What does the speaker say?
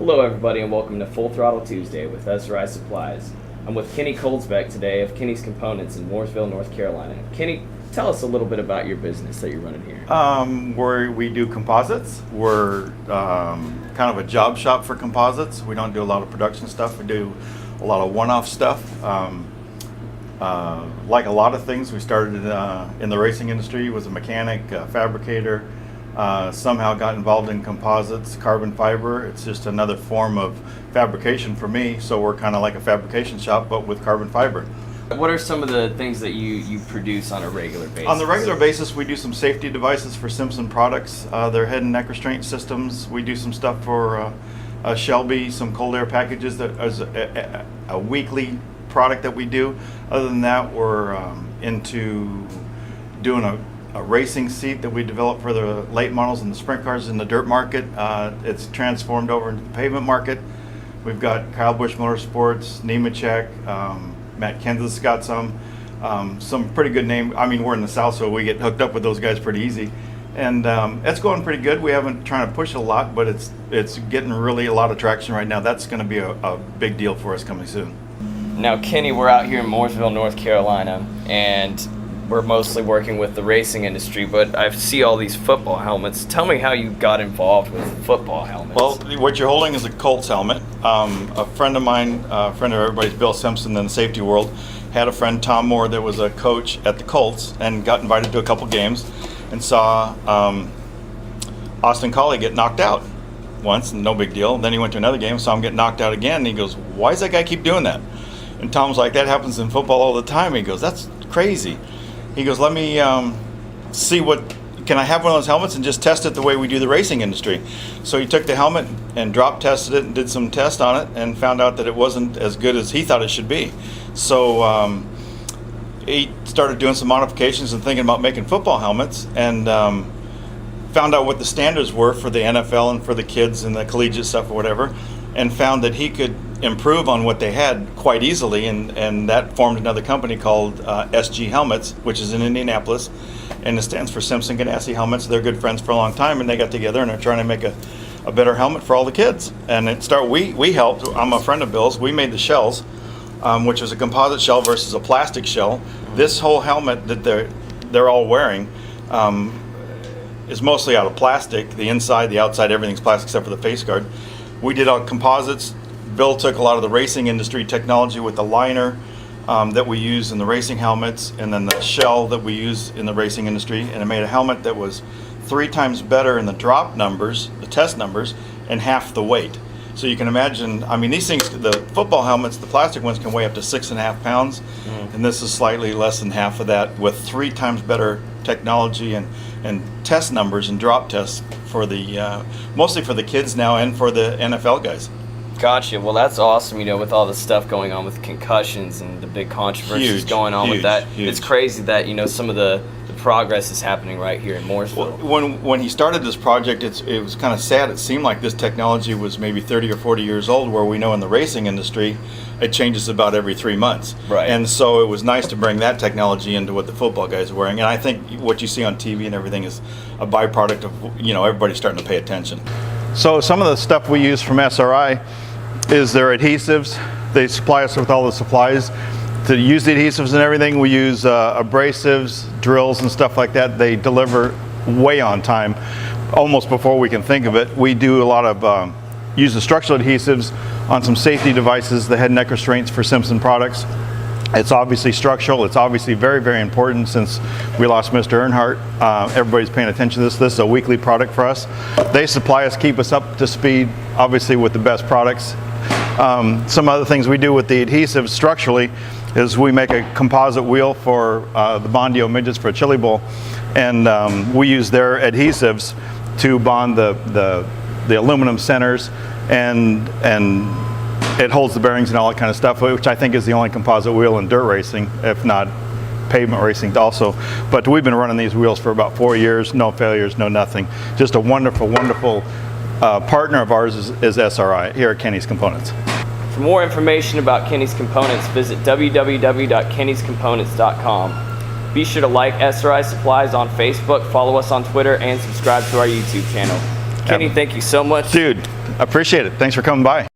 Hello everybody and welcome to Full Throttle Tuesday with SRI Supplies. I'm with Kenny Coldsbeck today of Kenny's Components in Mooresville, North Carolina. Kenny, tell us a little bit about your business that you're running here. We do composites. We're kind of a job shop for composites. We don't do a lot of production stuff. We do a lot of one-off stuff. Like a lot of things, we started in the racing industry, was a mechanic, fabricator, somehow got involved in composites, carbon fiber. It's just another form of fabrication for me, so we're kind of like a fabrication shop, but with carbon fiber. What are some of the things that you produce on a regular basis? On the regular basis, we do some safety devices for Simpson products. Their head and neck restraint systems. We do some stuff for Shelby, some cold air packages that is a weekly product that we do. Other than that, we're into doing a racing seat that we developed for the late models and the sprint cars in the dirt market. It's transformed over into the pavement market. We've got Kyle Busch Motorsports, Nemechek, Matt Kenseth's got some pretty good name. I mean, we're in the South, so we get hooked up with those guys pretty easy. And it's going pretty good. We haven't trying to push it a lot, but it's getting really a lot of traction right now. That's going to be a big deal for us coming soon. Now, Kenny, we're out here in Mooresville, North Carolina, and we're mostly working with the racing industry, but I see all these football helmets. Tell me how you got involved with football helmets. Well, what you're holding is a Colts helmet. A friend of mine, a friend of everybody's, Bill Simpson in the safety world, had a friend, Tom Moore, that was a coach at the Colts and got invited to a couple games and saw Austin Collie get knocked out once, no big deal. Then he went to another game, saw him get knocked out again, and he goes, "Why does that guy keep doing that?" And Tom's like, "That happens in football all the time." He goes, "That's crazy." He goes, "Let me see can I have one of those helmets and just test it the way we do the racing industry?" So he took the helmet and drop tested it and did some tests on it and found out that it wasn't as good as he thought it should be. So he started doing some modifications and thinking about making football helmets, and found out what the standards were for the NFL and for the kids and the collegiate stuff or whatever, and found that he could improve on what they had quite easily, and that formed another company called SG Helmets, which is in Indianapolis, and it stands for Simpson Ganassi Helmets. They're good friends for a long time, and they got together and are trying to make a better helmet for all the kids. And we helped. I'm a friend of Bill's. We made the shells, which was a composite shell versus a plastic shell. This whole helmet that they're all wearing is mostly out of plastic. The inside, the outside, everything's plastic except for the face guard. We did all composites. Bill took a lot of the racing industry technology with the liner that we use in the racing helmets, and then the shell that we use in the racing industry, and it made a helmet that was 3 times better in the drop numbers, the test numbers, and half the weight. So you can imagine, I mean, these things, the football helmets, the plastic ones can weigh up to 6.5 pounds, and this is slightly less than half of that, with 3 times better technology and test numbers and drop tests for the mostly for the kids now and for the NFL guys. Gotcha. Well, that's awesome, with all the stuff going on with concussions and the big controversies going on with that. Huge. It's crazy that, some of the progress is happening right here in Mooresville. When he started this project, it was kind of sad. It seemed like this technology was maybe 30 or 40 years old, where we know in the racing industry, it changes about every 3 months. Right. And so it was nice to bring that technology into what the football guys are wearing. And I think what you see on TV and everything is a byproduct of, everybody starting to pay attention. So some of the stuff we use from SRI is their adhesives. They supply us with all the supplies to use the adhesives and everything. We use abrasives, drills, and stuff like that. They deliver way on time, almost before we can think of it. We do a lot of use the structural adhesives on some safety devices, the head and neck restraints for Simpson products. It's obviously structural. It's obviously very, very important since we lost Mr. Earnhardt. Everybody's paying attention to this. This is a weekly product for us. They supply us, keep us up to speed, obviously with the best products. Some other things we do with the adhesives structurally is we make a composite wheel for the Bondio midgets for a chili bowl, and we use their adhesives to bond the aluminum centers, and it holds the bearings and all that kind of stuff, which I think is the only composite wheel in dirt racing, if not pavement racing also. But we've been running these wheels for about 4 years, no failures, no nothing. Just a wonderful, wonderful partner of ours is SRI here at Kenny's Components. For more information about Kenny's Components, visit www.kennyscomponents.com. Be sure to like SRI Supplies on Facebook, follow us on Twitter, and subscribe to our YouTube channel. Kenny, thank you so much. Dude, I appreciate it. Thanks for coming by.